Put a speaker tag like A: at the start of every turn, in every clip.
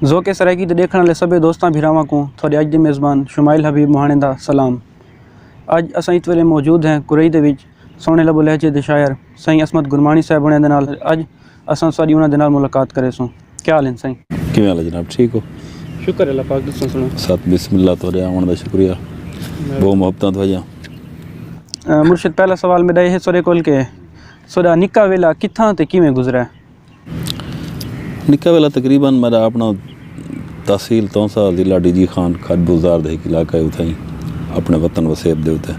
A: ज़ोके सराइकी ते देखने वाले सभी दोस्तों भीरावां को थोड़े अज के मेज़बान शुमाइल हबीब मोहाने दा सलाम। अज असां इस वेले मौजूद हैं कुरई दे विच सोहने लबो लहजे दे शायर साईं असमत गुरमानी साहब उन्हें दे नाल अज असां सारी उन्हें दे नाल मुलाकात करे सूं। क्या हाल है साईं?
B: किवें हाल है जनाब? ठीक हो?
A: शुक्र अल्लाह पाक दी सुनो।
B: सत बिस्मिल्लाह तोरे आवन दा शुक्रिया, बहुत मोहब्बतां थोड़ियां।
A: मुर्शिद पहला सवाल मेरा यह सोरे कोल के सोरा निक्का वेला कित्थां ते किवें गुजरा?
B: निक्का वेला तकरीबन मेरा अपना तहसील तौंसा जिला डीजी खान खडबुजार दे इलाका है उथाई अपने वतन वसेब दे उते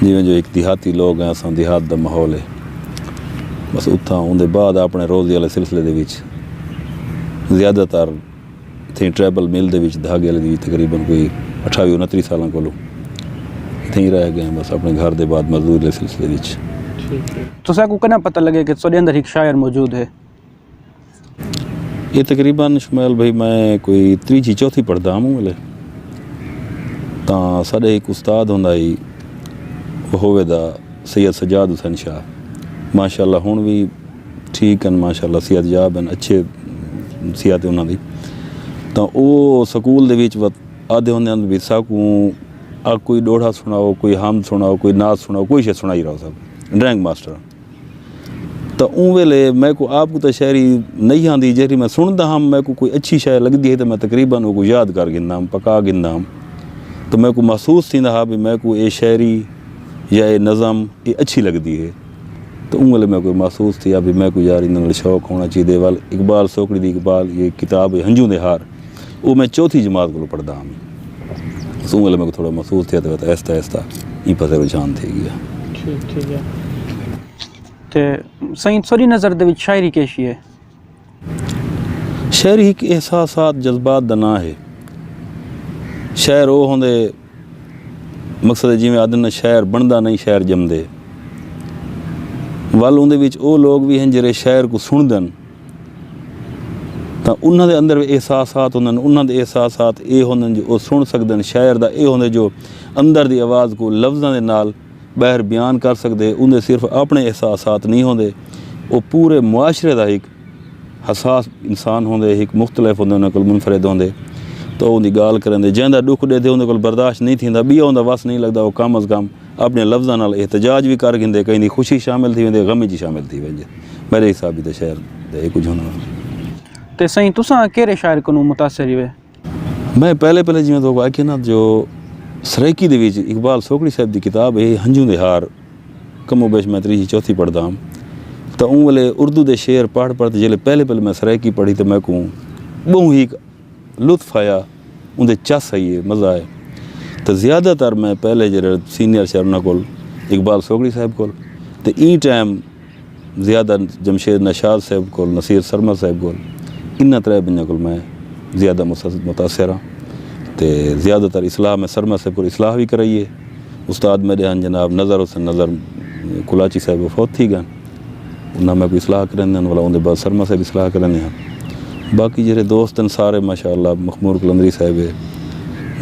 B: जिवें जो एक देहाती लोग हैं असां देहात दा माहौल है बस उत्थां उनके बाद अपने रोज़ी वाले सिलसिले दे विच ज़्यादातर इत्थें ट्रैबल मिल दे विच धागे वाले दी तकरीबन कोई 28-29 साल कोलों इत्थें ही रह गए बस अपने घर दे बाद मजदूरी के सिलसिले विच।
A: तुसां को कना पता लगे कि सोडे अंदर एक शायर मौजूद है?
B: ये तकरीबन शुमाइल भाई मैं कोई 3-4 पढ़दा हूँ मिले तो साढ़े एक उस्ताद होंदा ही होवे दा सैयद सजाद हुसैन शाह माशाअल्लाह हुण भी ठीक हैं माशाअल्लाह सेहत याब हैं अच्छे सेहत है उन्होंने तो वो स्कूल दे विच आधे होंदे भी साकू कोई डोढ़ा सुनाओ कोई हम सुनाओ कोई नाच सुनाओ कोई शे सुनाई रहो सब ड्राइंग मास्टर तो उन वेले मैं को आपको तो शायरी नहीं आती जरी मैं सुनता हम मैं को कोई अच्छी शायर लगती है तो मैं तकरीबन वो याद कर गिनदा पका गिनदा तो मैं को महसूस थी भी मैं को ये शायरी या ये नज़म ये अच्छी लगती है तो उन वेले मैं कोई महसूस थी भी मैं को यार इन शौक होना चाहिए वाल इकबाल सोकड़ी दी इकबाल ये किताब है हंजू दे हार वो मैं चौथी जमात को पढ़दा हम उन वेले मैं को थोड़ा महसूस थिया तो ऐसा ऐसा ई पासे रुझान थी गया।
A: ठीक है ते सही सोरी नज़र दे विच शायरी कैसी है?
B: शायरी एक एहसासात जज्बात दा ना है शायर वो होंदे मकसद जिमें आदन शायर बनता नहीं शायर जमदे वल उनदे विच वो लोग भी हैं जिहड़े शायर को सुनदन तो उन्हां दे अंदर एहसासात होंदन उन्हां दे एहसासात ये होंदन जो वो सुन सकदन शायर दा ये होंदे जो अंदर दी आवाज़ को लफ्ज़ां दे नाल बाहर बयान कर सकते उन्हें सिर्फ अपने एहसासात नहीं होंदे वो पूरे मुआशरे का एक हसास इंसान होंदे एक मुख्तलिफ होंदे उन्हें कोल मुनफरिद होंदे तो उनकी गाल करेंदे जैंदा दुख दे उन्हें कोल बर्दाश्त नहीं थींदा बिया उनका वस नहीं लगता वो कम अज़ कम अपने लफ्ज़ां नाल एहतजाज भी कर गिंदे कहीं खुशी शामिल थी वेंदे गम च शामिल थी वेंदे मेरे हिसाब से शहर दे कुछ होना
A: ते सही तुसां केरे शायर को मुतासिर हुए?
B: मैं पहले जिवें तो आखे ना जो सराइकी दे विच इकबाल सोकड़ी साहब की किताब है हंजू दे हार कमो बेश मैं 3-4 पढ़दा हूँ तो उन वेले उर्दू दे शेर पढ़ जिले पहले मैं सराइकी पढ़ी तो मैं को बहु ही लुत्फ आया उनके चस आई है मज़ा आए तो ज़्यादातर मैं पहले जो सीनियर शायर उन्होंने कोल इकबाल सोकड़ी साहब कोल तो ई टाइम ज़्यादा जमशेद नशाद साहब कोल नसीर शर्मा साहब कोल इन त्रै बंदे कोल मैं ज़्यादा मुतासिर हाँ तो ज़्यादातर इस्लाह में शर्मा साहब को इस्लाह भी कराई है उस्ताद मेरे हैं जनाब नज़र हुसैन नज़र कुलाची साहब वो फौत थी गन उन्हें मैं कोई इस्लाह करेंगे वाला उनके बाद शर्मा साहब इस्लाह करेंगे हैं बाकी जेरे दोस्त हैं सारे माशाअल्लाह मखमूर कलंदरी साहब है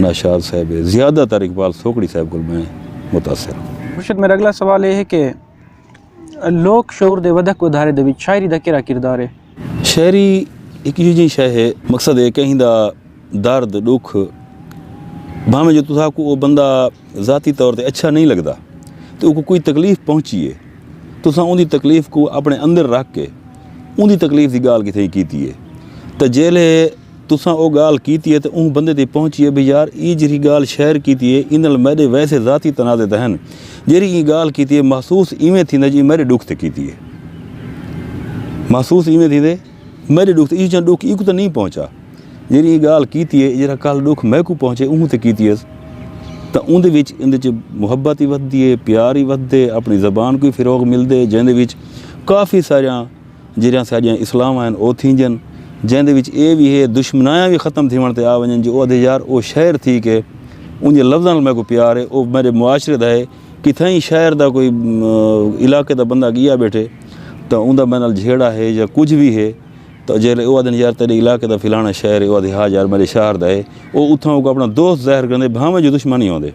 B: नाशाद साहब है ज़्यादातर इकबाल सोकड़ी साहब को मैं मुतासिर हूँ।
A: मुर्शिद मेरा अगला सवाल ये है कि लोक शौर दे वधक वधारे दे विच शायरी दा केड़ा किरदार है?
B: शायरी एक जी शय है मकसद है कहीं दा दर्द दुख भावें जो तुसा को वो बंदा ज़ाती तौर पे अच्छा नहीं लगता तो वो कोई तकलीफ़ पहुँची है तुसा उनकी तकलीफ़ को अपने अंदर रख के उनकी तकलीफ़ की गाल कितने कीती है तो जेले तुसा वो गाल कीती है तो उन बंदे तक पहुँची है भी यार ये जी गाल शहर कीती है इन मेरे वैसे ज़ाती तनाज़े तो हैं जी ये गाल कीती है महसूस इवें थी जी मेरे दुख से कीती है महसूस इवें थी मेरे दुख से दुख ई को तो नहीं पहुँचा जी गाल कीती है जरा कल दुख मैं को पहुँचे उन ते कीती है तो उनके मुहब्बत ही वधदी है प्यार ही वधदे अपनी ज़बान को फ़रोग मिलते जिंदे काफ़ी सारिया जरिया सारिया इस्लाम हैं वो थीजन जिंदे ये भी है दुश्मनायां भी ख़त्म थी वनते आ वजन जो अदे यार वो शहर थी कि उनके लफ्ज़ों मैं को प्यार है वो मेरे मुआशरे का है कितने शहर का कोई इलाके का बंदा गया बैठे तो उनका मेरे नाल झेड़ा है या कुछ भी है तो जेले वो आदन यार तेरे इलाके का फिलाना शहर है वो आदि हाँ यार मेरे शहर का है वो उतना को अपना दोस्त ज़ाहिर करते भावें जो दुश्मनी आते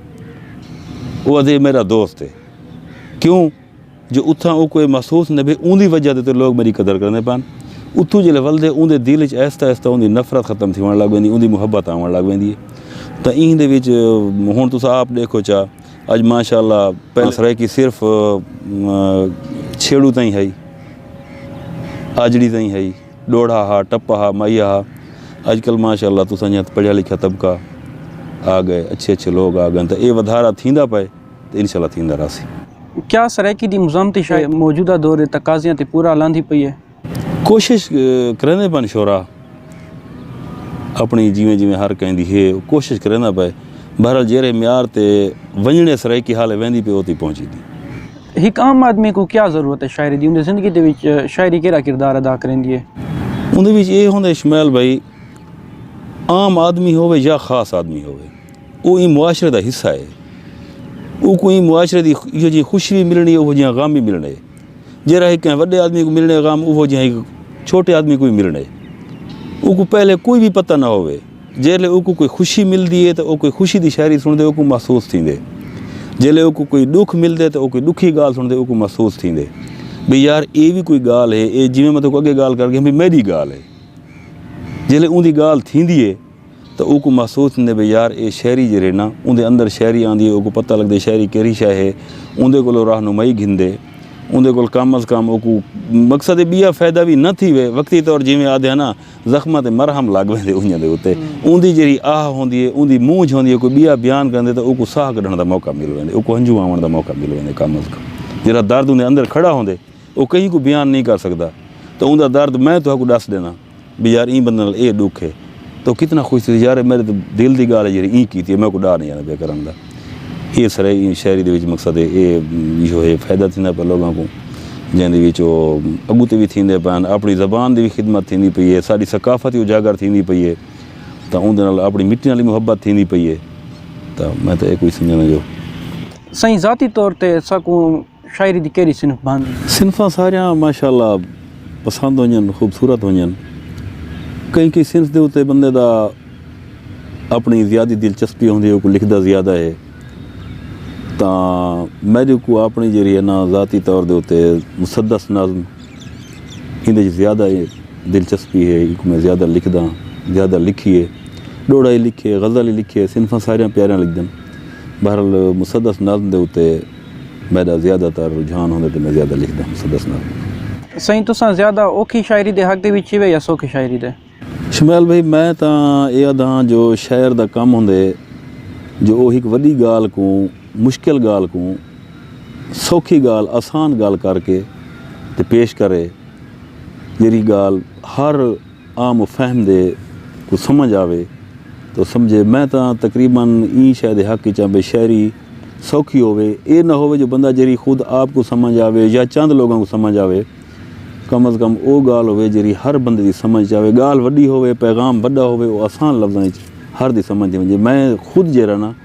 B: वो आदे मेरा दोस्त है क्यों जो उतना वो कोई महसूस नहीं भी उनकी वजह से तो लोग मेरी कदर करने पान उत्थों जिसले वलदे उनके दिल च आहिस्ता आहिस्ता उनकी नफरत खत्म थी लग पैंदी उनकी मुहब्बत आवन लग पैंदी है। तो इन हुण तुस आप देखो चा अज माशाअल्लाह पहले सराइकी सिर्फ छेड़ू ताईं है, आजड़ी ताईं है, डोड़ा हा टप्पा हा माइया हा। अजकल माशाअल्लाह तुस अञा पढ़िया लिखिया तबका आ गए, अच्छे अच्छे लोग आ गए, तो ये वधारा थींदा पे तो इंशाअल्लाह थींदा रहासी।
A: क्या सराइकी दी मुज़ामती शायद मौजूदा दौर तकाज़ियां ते पूरा लांदी पई है?
B: कोशिश करेंदे पन शोरा अपनी जिमें जिमें हर कहंदी है कोशिश करेंदा पे, बहरहाल जेरे म्यार ते वंजणे सराइकी हाले वेंदी पे ओती पहुंची दी।
A: एक आम आदमी को क्या ज़रूरत है शायरी दी? उनकी ज़िंदगी दे विच शायरी केड़ा किरदार अदा करेंदी है?
B: उनदे विच ये होंदे इस्माइल भाई, आम आदमी होवे या ख़ास आदमी होवे, वो ई मुआशरे दा हिस्सा है। वो कोई मुआशरे दी इहो जी खुशी भी मिलनी है, वो जी गम भी मिलने। जेरा एक वड्डे आदमी को मिलने गम, वो जी एक छोटे आदमी को भी मिलने। वो पहले कोई भी पता ना होवे, जेले वो कोई खुशी मिलती है तो वो कोई खुशी की शायरी सुनते वो महसूस थींदे, जेले वो कोई दुख मिलते तो वो कोई दुखी गाल सुनते वो महसूस थींदे भी यार ये भी कोई गाल है, ये जिमें मतलब अगे गाल करके भी मेरी गाल है। जेले उनकी गाल थींदी है तो वो महसूस थींदे भी यार ये शायरी जरे ना उनके अंदर शायरी आँदी है, वो पता लगता शायरी कहिड़ी शै है, उनके को रहनुमाई घिंदे, उनके को कम अज़ कम वो मकसद बिया फ़ायदा भी न थी वे वक्ती तौर जिमें आदे ना जख्म ते मरहम लग वेंदे उन्हें उत्ते उनकी जी आह होंदी है, उनकी मूंझ होंदी है, कोई बिया बयान करते तो वो साह कढ़ण का मौका मिल वेंदे, वो हंझू आवन का मौका मिल वेंदे। कम अज़ कम जरा दर्द उनके अंदर खड़ा होंदे वो कहीं को बयान नहीं कर सकता, तो उनका दर्द मैं तो दस देना भी यार ई बंदे नाल ये दुख है, तो कितना खुश थी यार मेरे तो दिल की गाल है जी ई की मैं को डा नहीं आना पे करन दा। ये सराई शायरी दे विच मकसद है ये जो है फ़ायदा थींदा पे लोगों को, जैसे विच अगू ते भी थींदे पैन, अपनी ज़बान की भी खिदमत थींदी पई है, साडी सकाफ़त ही उजागर थींदी पई है, तो उनदे नाल अपनी मिट्टी नाल मुहब्बत थींदी पई है। तो मैं तो एक कोई समझना जो
A: सही ज़ाती तौर ते साकू शायरी दी केड़ी सिनफ बांदी?
B: सिनफा सारियां माशाअल्लाह पसंद होंजन, खूबसूरत होंजन। कई कई सिनफ दे उत्ते बंदे दा अपनी ज़्यादा दिलचस्पी होंदी है, को लिखदा ज़्यादा है, तो मेरे को अपनी जी है ना ज़ाती तौर के उत्ते मुसद्दस नज़म इन ज़्यादा दिलचस्पी है, एक मैं ज़्यादा लिखदा, ज़्यादा लिखिए, डोड़ा ही लिखे, गज़ल ही लिखे, सिनफा सारियां प्यारियां लिखदन। बहरहाल मुसद्दस नज़म के उत्ते मेरा ज़्यादातर रुझान होंदे तो मैं ज़्यादा लिखदा मुसद्दस नज़म।
A: सही तुसां ज़्यादा औखी शायरी दे हक दे विच वे या सौखी शायरी दे?
B: शमैल भाई मैं तो यह दा जो शायर का कम होंदे जो वो एक वड्डी गाल को मुश्किल गाल को सौखी गाल आसान गाल करके ते पेश करे, जेरी गाल हर आम फहम दे को समझ आवे तो समझे। मैं तो तकरीबन ई शायद हक चा बे शायरी सौखी होवे, ये ना होवे जो बंदा जेरी खुद आपको समझ आवे या चंद लोगों को समझ आवे, कम अज़ कम वो गाल होवे जेरी हर बंदे की समझ आवे। गाल वड्डी होवे, पैगाम वड्डा होवे, वो आसान लफ्ज़ों हर दी समझ वजे। मैं खुद जरा ना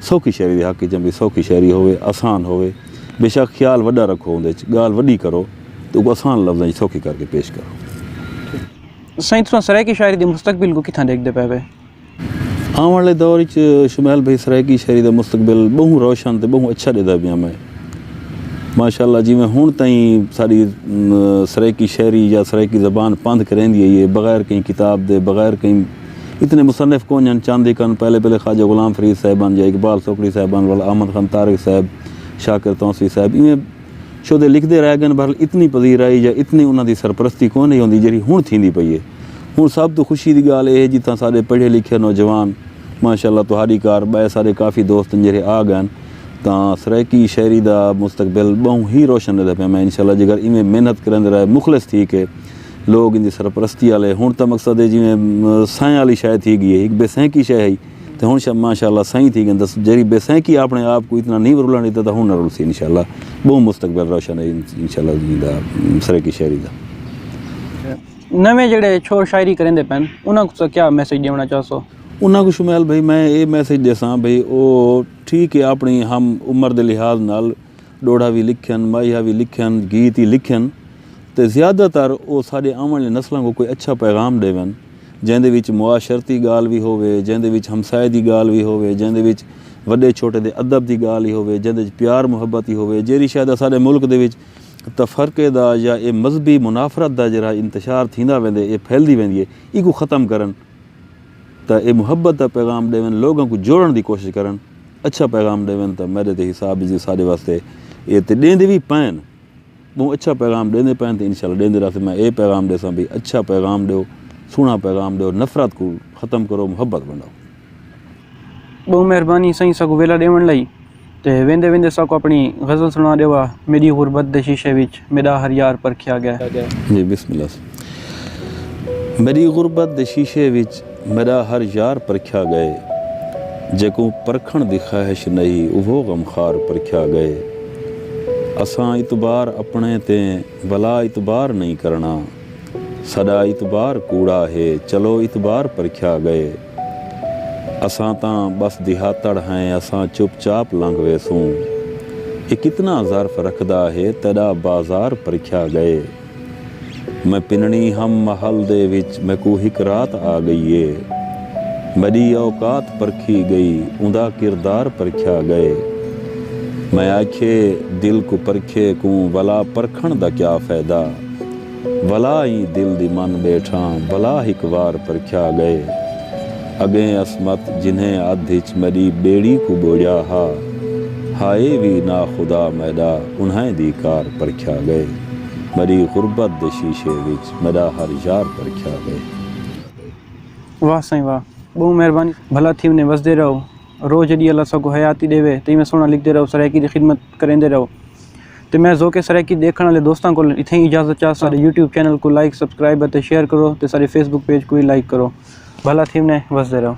B: सौखी शायरी के हक च भी सौखी शायरी होवे, आसान होवे, बेशक ख्याल वड्डा रखो उनदे गाल वड्डी करो तो वो आसान लफ्ज़ों सौखी करके पेश करो।
A: सही तुसां सराइकी शायरी दे मुस्तकबिल को किथां देखदे पे वे?
B: आने वाले दौर शमैल भाई सराइकी शायरी का मुस्तकबिल बहु रोशन तो बहु अच्छा देता पिया मैं माशाअल्लाह। जिमें हुण ताईं साड़ी सराइकी शायरी या सराइकी ज़बान पंध करेंदी है, ये बगैर कहीं किताब दे, बगैर कहीं इतने मुसन्निफ़ कौन जन चांदी कन पहले पहले ख्वाजा गुलाम फरीद साहबान या इकबाल सोकड़ी साहबान वाला अहमद खान तारिक साहब, शाकिर तौसी साहब इवें शोदे लिखते रह गए। बहरहाल इतनी पजीराई या इतनी उन्होंने सरपरस्ती कौन नहीं होंदी जी हुण थींदी पई है। हुण सब तो खुशी की गाल है जितना सारे पढ़े लिखे नौजवान माशाअल्लाह तुहारी कार बे सारे काफ़ी दोस्त जेरे आ गए, तो सराइकी शायरी का मुस्तकबिल बहु ही रोशन रहता पे। मैं इंशाअल्लाह जेकर इवें मेहनत करेंदे रहे मुखलिस थी के लोग इनकी सरपरस्ती वाले हुण तो मकसद है जिमें साएं वाली शाय थी गई है, एक बेसैंकी शाय है तो हुण माशाअल्लाह साईं थी गई। दस जरी बेसैंकी अपने आप को इतना नहीं रुलन दिता तो हुण न रुलसी इंशाअल्लाह। बहु मुस्तकबिल रोशन है इंशाअल्लाह सराइकी शायरी का।
A: नवे जेड़े छोर शायरी करेंदे पैन उन्हां को क्या मैसेज देना चाहसो?
B: उन्होंने शमैल भाई मैं ये मैसेज देसा भाई वो ठीक है अपनी हम उम्र के लिहाज नाल डोड़ा भी लिखन, माहिया भी लिखन, गीत ही लिखन, तो ज़्यादातर वो साढ़े आने वाली नस्लों को कोई अच्छा पैगाम देवन जिंदे विच मुआशरती गाल भी होवे, जिंदे विच हमसाए की गाल भी होवे, जिंदे विच वड्डे छोटे दे अदब की गाल ही होवे, जिंदे प्यार मुहब्बत ही होवे, जेरी शायद साढ़े मुल्क दे विच तफ़रक़े दा या ये मज़हबी मुनाफ़रत दा जरा इंतशार थींदा वेंदे, ये फैलदी वेंदी है, इको ख़त्म करन त ये मुहब्बत दा पैगाम ॾेवन, लोगों को जोड़न दी कोशिश करन, अच्छा पैगाम ॾेवन त मेरे ते हिसाब जी साडे वास्ते ये ते ॾेंदे भी पैन, वो अच्छा पैगाम ॾेंदे पैन त इंशाअल्लाह ॾेंदे रहंदे। मैं ये पैगाम ॾेसां भी अच्छा पैगाम ॾियो, सुहिणा पैगाम ॾियो, नफ़रत को ख़त्म करो, मुहब्बत बणाओ।
A: बहुत मेहरबानी साईं साकू वेला ॾेवण लाइ। ते वेंदे वेंदे साकू अपनी गज़ल सुना देवा, मेरी गुरबत दे शीशे विच मेरा हर यार परखिया गया।
B: जी बिस्मिल्लाह। मेरी गुरबत दे शीशे विच मेरा हर यार परखिया गए, जेको परखण दी ख्वाहिश नहीं उहो गमखार परखिया गए। असां इतबार अपने ते भला इतबार नहीं करना, सदा इतबार कूड़ा है चलो इतबार परखिया गए। असां तां बस दिहातड़ हैं, असां चुपचाप लंघ वेसूं, ये कितना ज़र्फ रखदा है तेरा बाजार परखिया गए। मैं पिननी हम महल दे विच मैं को हिक रात आ गई है, मेरी औकात परखी गई उंदा किरदार परखिया गए। मैं आखे दिल को परखे को भला परखण दा क्या फ़ायदा, भला ही दिल दी मन बैठा भला हिक वार परखिया गए। अगे असमत जिन्हें अधिच मेरी बेड़ी को बोया हा, हाय भी ना खुदा मैदा उन्हें दी कार परखिया गए। मेरी गुरबत दे शीशे विच मेरा हर यार परखिया गए।
A: वाह साईं वाह, बहुत मेहरबानी। भला थी उन्हें वसदे रहो, रोज़ जॾहिं अल्लाह साकू हयाती ॾेवे तई में सोना लिखते रहो, सराइकी की खिदमत करेंदे रहो। तो मैं ज़ोके सराइकी देखने वाले दोस्तों को इतनी इजाज़त चाह, सारे यूट्यूब चैनल को लाइक सब्सक्राइब ते शेयर करो, तो सारे फेसबुक पेज को भी लाइक करो। भला थी उन्हें वसदे रहो।